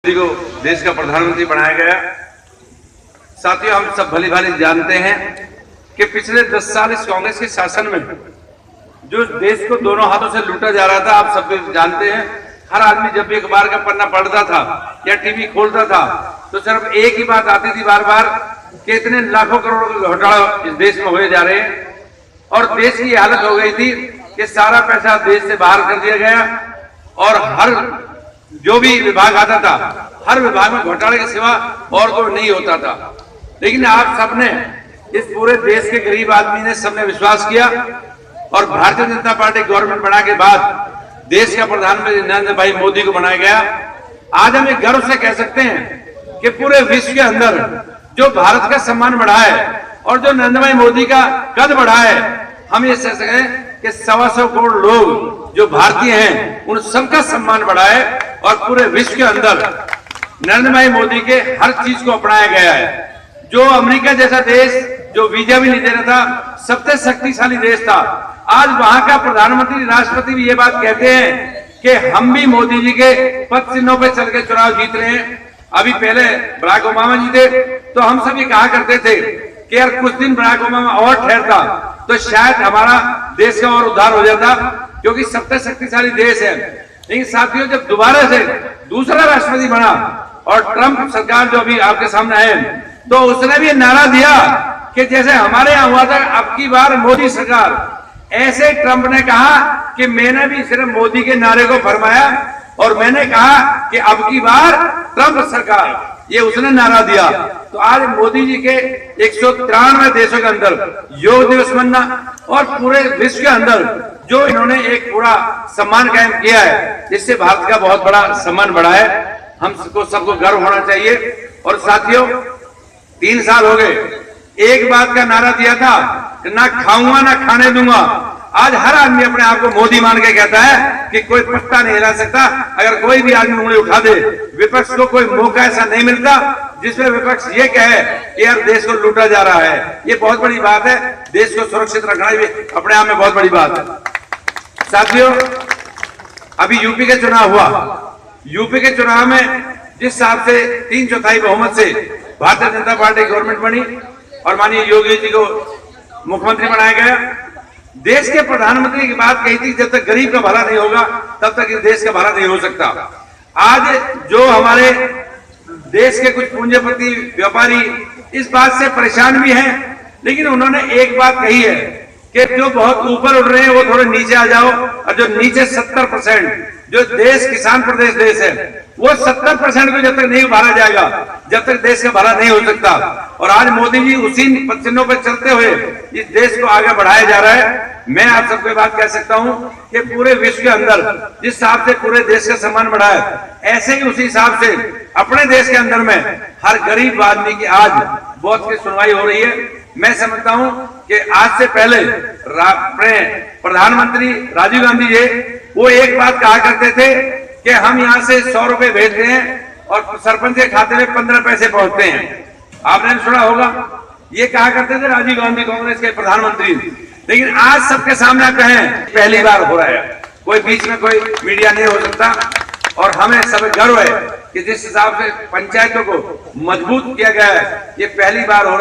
मोदी को देश का प्रधानमंत्री बनाया गया। साथियों, हम सब भली भांति जानते हैं कि पिछले 10 साल इस कांग्रेस के शासन में जो देश को दोनों हाथों से लूटा जा रहा था, आप सब जानते हैं। हर आदमी जब भी अखबार का पन्ना पढ़ता था या टीवी खोलता था तो सिर्फ एक ही बात आती थी बार बार कि इतने लाखों करोड़ों के घोटाला इस देश में हुए जा रहे हैं। और देश की हालत हो गई थी कि सारा पैसा देश से बाहर कर दिया गया और हर जो भी विभाग आता था, हर विभाग में घोटाले के सिवा और कोई नहीं होता था। लेकिन आप सबने, इस पूरे देश के गरीब आदमी ने, सबने विश्वास किया और भारतीय जनता पार्टी गवर्नमेंट बना के बाद देश का प्रधानमंत्री नरेंद्र भाई मोदी को बनाया गया। आज हम एक गर्व से कह सकते हैं कि पूरे विश्व के अंदर जो भारत का सम्मान बढ़ा है और जो नरेंद्र भाई मोदी का कद बढ़ा है, हम ये कह सकते हैं कि 125 करोड़ लोग जो भारतीय हैं उन सबका सम्मान बढ़ा है और पूरे विश्व के अंदर नरेंद्र भाई मोदी के हर चीज को अपनाया गया है। जो अमेरिका जैसा देश जो वीजा भी नहीं दे रहा था, सबसे शक्तिशाली देश था, आज वहां का प्रधानमंत्री, राष्ट्रपति भी ये बात कहते हैं कि हम भी मोदी जी के पद चिन्हों पे चल के चुनाव जीत रहे हैं। अभी पहले बराक ओबामा जी थे तो हम सभी कहा करते थे कि यार कुछ दिन बराक ओबामा और ठहरता तो शायद हमारा देश का और उद्धार हो जाता, क्योंकि सबसे शक्तिशाली देश है। लेकिन साथियों, जब दोबारा से दूसरा राष्ट्रपति बना और ट्रंप सरकार जो अभी आपके सामने है, तो उसने भी नारा दिया कि जैसे हमारे यहाँ हुआ था अब की बार मोदी सरकार, ऐसे ट्रंप ने कहा कि मैंने भी सिर्फ मोदी के नारे को फरमाया और मैंने कहा कि अब की बार ट्रंप सरकार, ये उसने नारा दिया। तो आज मोदी जी के 193 देशों के अंदर योग दिवस मनाना और पूरे विश्व के अंदर जो इन्होंने एक पूरा सम्मान कायम किया है, इससे भारत का बहुत बड़ा सम्मान बढ़ा है। हम सबको गर्व होना चाहिए। और साथियों, 3 साल हो गए, एक बात का नारा दिया था कि ना खाऊंगा ना खाने दूंगा। आज हर आदमी अपने आप को मोदी मान के कहता है कि कोई पत्ता नहीं हिला सकता। अगर कोई भी आदमी उंगली उठा दे, विपक्ष को कोई मौका ऐसा नहीं मिलता जिसमें विपक्ष ये कहे कि यार देश को लूटा जा रहा है। ये बहुत बड़ी बात है। देश को सुरक्षित रखना भी अपने आप में बहुत बड़ी बात है। साथियों, अभी यूपी के चुनाव हुआ। यूपी के चुनाव में जिस हिसाब से 3/4 बहुमत से भारतीय जनता पार्टी गवर्नमेंट बनी और माननीय योगी जी को मुख्यमंत्री बनाया गया, देश के प्रधानमंत्री की बात कही थी, जब तक गरीब का भला नहीं होगा तब तक इस देश का भला नहीं हो सकता। आज जो हमारे देश के कुछ पूंजीपति व्यापारी इस बात से परेशान भी हैं, लेकिन उन्होंने एक बात कही है कि जो बहुत ऊपर उड़ रहे हैं वो थोड़े नीचे आ जाओ, और जो नीचे 70% जो देश किसान प्रदेश देश है, वो 70% को जब तक नहीं उभारा जाएगा, जब तक देश का भला नहीं हो सकता। और आज मोदी जी उसी चिन्हों पर चलते हुए इस देश को आगे बढ़ाया जा रहा है। मैं आप सबको बात कह सकता हूं कि पूरे विश्व के अंदर जिस हिसाब से पूरे देश का सम्मान बढ़ा है, ऐसे ही उसी हिसाब से अपने देश के अंदर में हर गरीब आदमी की आज बहुत की सुनवाई हो रही है। मैं समझता हूं कि आज से पहले अपने प्रधानमंत्री राजीव गांधी जी वो एक बात कहा करते थे कि हम यहां से 100 रुपए भेजते हैं और सरपंच के खाते में 15 पैसे पहुंचते हैं। आपने सुना होगा, ये कहा करते थे राजीव गांधी, कांग्रेस के प्रधानमंत्री। लेकिन आज सबके सामने आप कहें, पहली बार हो रहा है, कोई बीच में कोई मीडिया नहीं हो सकता। और हमें सब गर्व है कि जिस हिसाब से पंचायतों को मजबूत किया गया है, ये पहली बार हो रहा है।